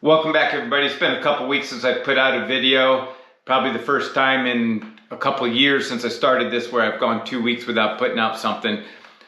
Welcome back, everybody. It's been a couple weeks since I put out a video. Probably the first time in a couple of years since I started this where I've gone 2 weeks without putting out something.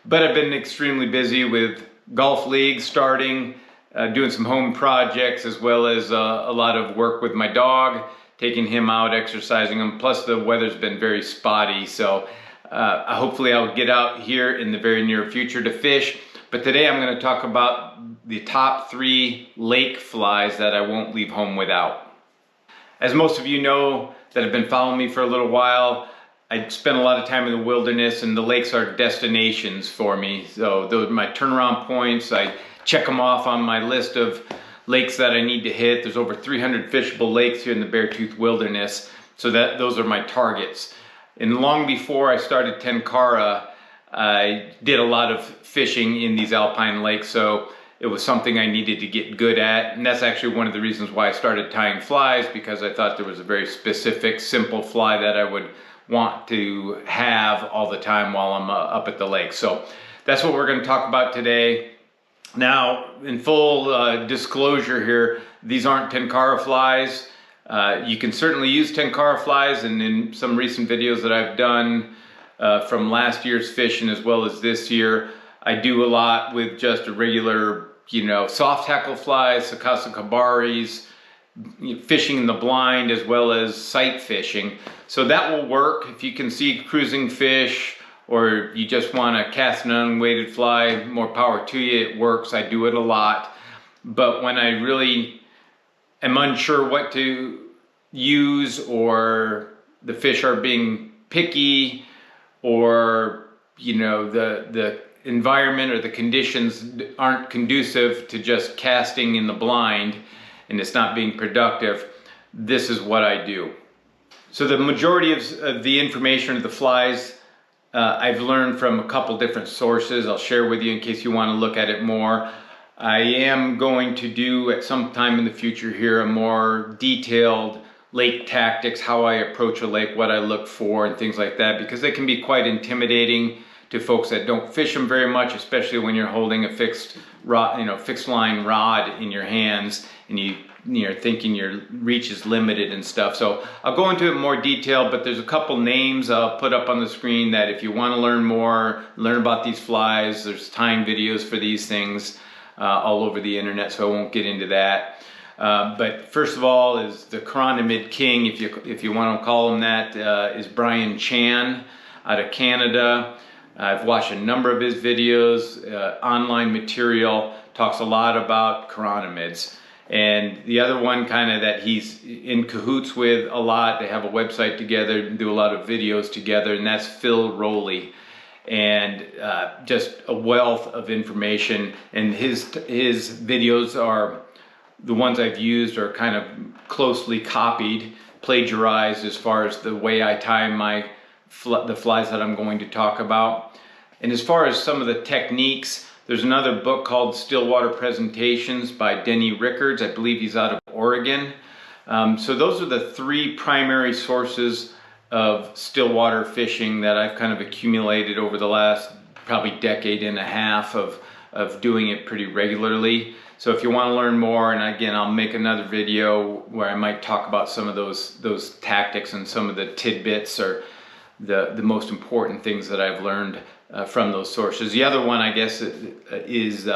But I've been extremely busy with golf leagues starting, doing some home projects, as well as a lot of work with my dog, taking him out, exercising him. Plus the weather's been very spotty, so hopefully I'll get out here in the very near future to fish. But today I'm going to talk about the top 3 lake flies that I won't leave home without. As most of you know that have been following me for a little while, I spend a lot of time in the wilderness, and the lakes are destinations for me. So those are my turnaround points. I check them off on my list of lakes that I need to hit. There's over 300 fishable lakes here in the Beartooth Wilderness, so those are my targets. And long before I started Tenkara, I did a lot of fishing in these alpine lakes, so it was something I needed to get good at. And that's actually one of the reasons why I started tying flies, because I thought there was a very specific, simple fly that I would want to have all the time while I'm up at the lake. So that's what we're going to talk about today. Now, in full disclosure here, these aren't Tenkara flies. You can certainly use Tenkara flies, and in some recent videos that I've done from last year's fishing as well as this year, I do a lot with just a regular, soft tackle flies, Sakasa kabaris, fishing in the blind, as well as sight fishing. So that will work if you can see cruising fish, or you just want to cast an unweighted fly. More power to you, it works. I do it a lot. But when I really am unsure what to use, or the fish are being picky, or the environment or the conditions aren't conducive to just casting in the blind and it's not being productive, this is what I do. So the majority of the information of the flies I've learned from a couple different sources. I'll share with you in case you want to look at it more. I am going to do at some time in the future here a more detailed lake tactics, how I approach a lake, what I look for, and things like that, because they can be quite intimidating to folks that don't fish them very much, especially when you're holding a fixed rod, fixed line rod in your hands, and you're thinking your reach is limited and stuff. So I'll go into it in more detail, but there's a couple names I'll put up on the screen that if you want to learn more, learn about these flies, there's tying videos for these things all over the internet, so I won't get into that. But first of all is the Chironomid King, if you want to call him that, is Brian Chan out of Canada. I've watched a number of his videos. Online material talks a lot about chironomids. And the other one kind of that he's in cahoots with a lot, they have a website together and do a lot of videos together, and that's Phil Rowley. And just a wealth of information, and his videos are the ones I've used are kind of closely copied, plagiarized as far as the way I tie the flies that I'm going to talk about. And as far as some of the techniques, there's another book called Stillwater Presentations by Denny Rickards. I believe he's out of Oregon. So those are the 3 primary sources of stillwater fishing that I've kind of accumulated over the last probably decade and a half of doing it pretty regularly. So if you want to learn more, and again, I'll make another video where I might talk about some of those tactics and some of the tidbits or the most important things that I've learned from those sources. The other one, I guess, is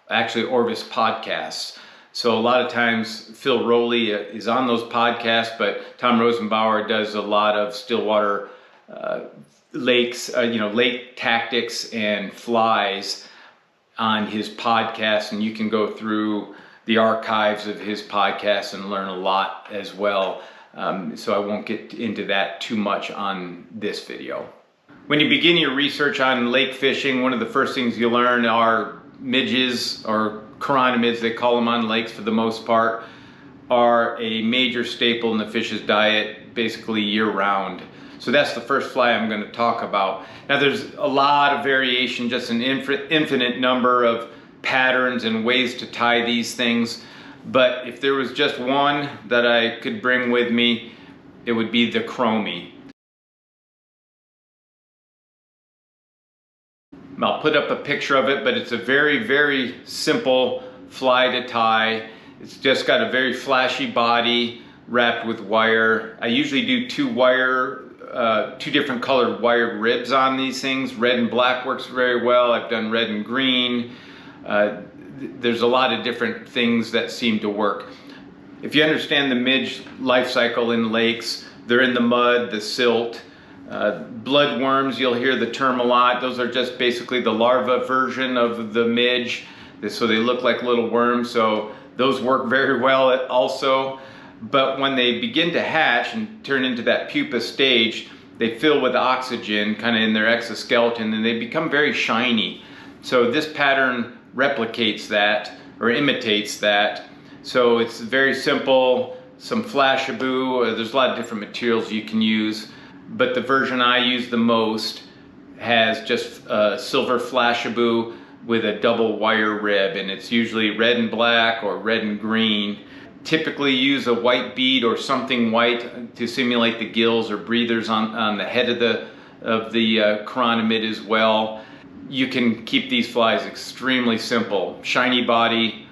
actually Orvis podcasts. So a lot of times Phil Rowley is on those podcasts, but Tom Rosenbauer does a lot of stillwater lakes, lake tactics and flies on his podcast, and you can go through the archives of his podcast and learn a lot as well. So I won't get into that too much on this video. When you begin your research on lake fishing, one of the first things you learn are midges, or chironomids, they call them on lakes for the most part, are a major staple in the fish's diet basically year-round. So that's the first fly I'm going to talk about. Now there's a lot of variation, just an infinite number of patterns and ways to tie these things. But if there was just one that I could bring with me, it would be the chromie. I'll put up a picture of it, but it's a very, very simple fly to tie. It's just got a very flashy body wrapped with wire. I usually do two different colored wired ribs on these things. Red and black works very well. I've done red and green. There's a lot of different things that seem to work. If you understand the midge life cycle in lakes, they're in the mud, the silt. Bloodworms, you'll hear the term a lot. Those are just basically the larva version of the midge. So they look like little worms, so those work very well also. But when they begin to hatch and turn into that pupa stage, they fill with oxygen kind of in their exoskeleton, and they become very shiny. So this pattern replicates that or imitates that. So it's very simple, some Flashabou. There's a lot of different materials you can use, but the version I use the most has just silver Flashabou with a double wire rib, and it's usually red and black or red and green. Typically use a white bead or something white to simulate the gills or breathers on the head of the chironomid as well. You can keep these flies extremely simple. Shiny body,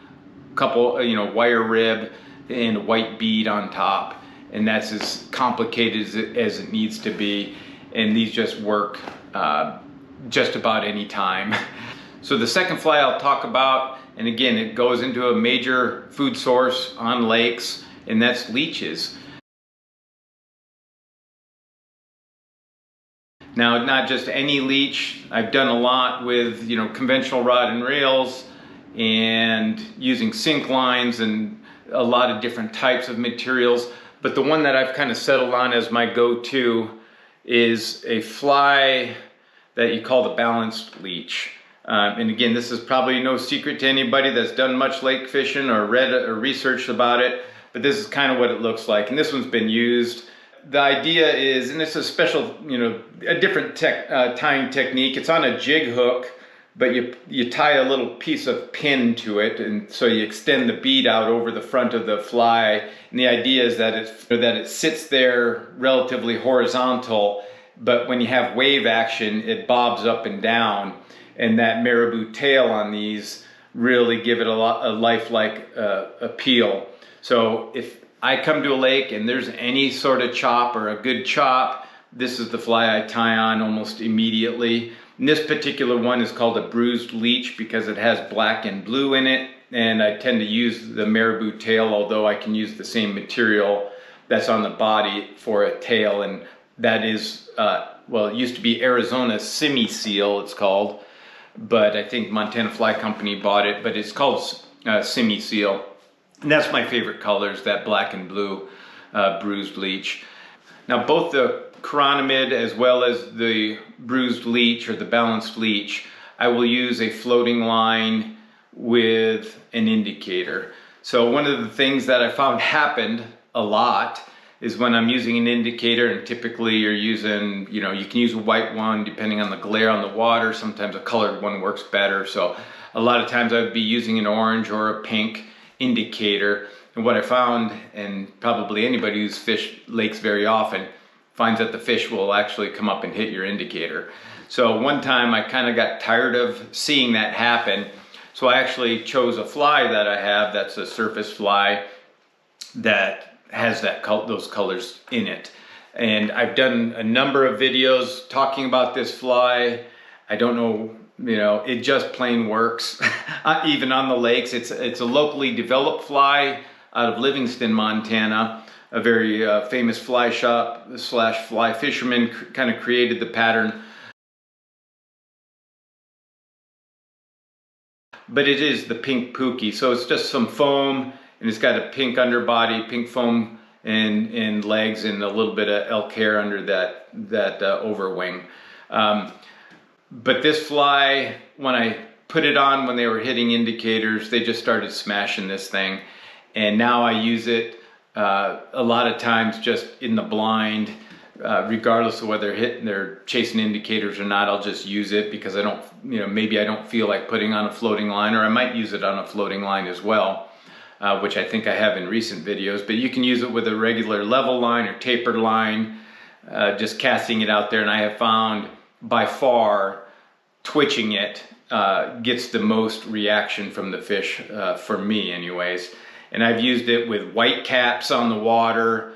couple, wire rib, and a white bead on top. And that's as complicated as it needs to be. And these just work just about any time. So the second fly I'll talk about, and again, it goes into a major food source on lakes, and that's leeches. Now, not just any leech. I've done a lot with, conventional rod and reels and using sink lines and a lot of different types of materials. But the one that I've kind of settled on as my go-to is a fly that you call the balanced leech. And again, this is probably no secret to anybody that's done much lake fishing or read or researched about it, but this is kind of what it looks like. And this one's been used. The idea is, and it's a special, a different tying technique. It's on a jig hook, but you tie a little piece of pin to it, and so you extend the bead out over the front of the fly. And the idea is that it sits there relatively horizontal, but when you have wave action, it bobs up and down. And that marabou tail on these really give it a lifelike appeal. So if I come to a lake and there's any sort of chop or a good chop, this is the fly I tie on almost immediately. And this particular one is called a bruised leech because it has black and blue in it. And I tend to use the marabou tail, although I can use the same material that's on the body for a tail. And that is, it used to be Arizona semi-seal, it's called. But I think Montana Fly Company bought it, but it's called semi-seal. And that's my favorite colors, that black and blue bruised leech. Now both the chironomid as well as the bruised leech or the balanced leech, I will use a floating line with an indicator. So one of the things that I found happened a lot is when I'm using an indicator, and typically you're using, you can use a white one depending on the glare on the water. Sometimes a colored one works better. So a lot of times I would be using an orange or a pink indicator. And what I found, and probably anybody who's fished lakes very often, finds that the fish will actually come up and hit your indicator. So one time I kind of got tired of seeing that happen. So I actually chose a fly that I have that's a surface fly that has those colors in it. And I've done a number of videos talking about this fly. I don't know, it just plain works. Even on the lakes, it's a locally developed fly out of Livingston, Montana. A very famous fly shop / fly fisherman kind of created the pattern. But it is the pink pookie, so it's just some foam, and it's got a pink underbody, pink foam and legs, and a little bit of elk hair under that overwing. But this fly, when I put it on when they were hitting indicators, they just started smashing this thing. And now I use it a lot of times just in the blind, regardless of whether they're chasing indicators or not. I'll just use it because I don't, maybe I don't feel like putting on a floating line, or I might use it on a floating line as well. Which I think I have in recent videos, but you can use it with a regular level line or tapered line, just casting it out there. And I have found by far twitching it gets the most reaction from the fish, for me anyways. And I've used it with white caps on the water,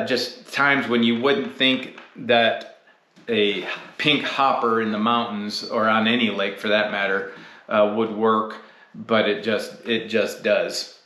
just times when you wouldn't think that a pink hopper in the mountains, or on any lake for that matter, would work, but it just does.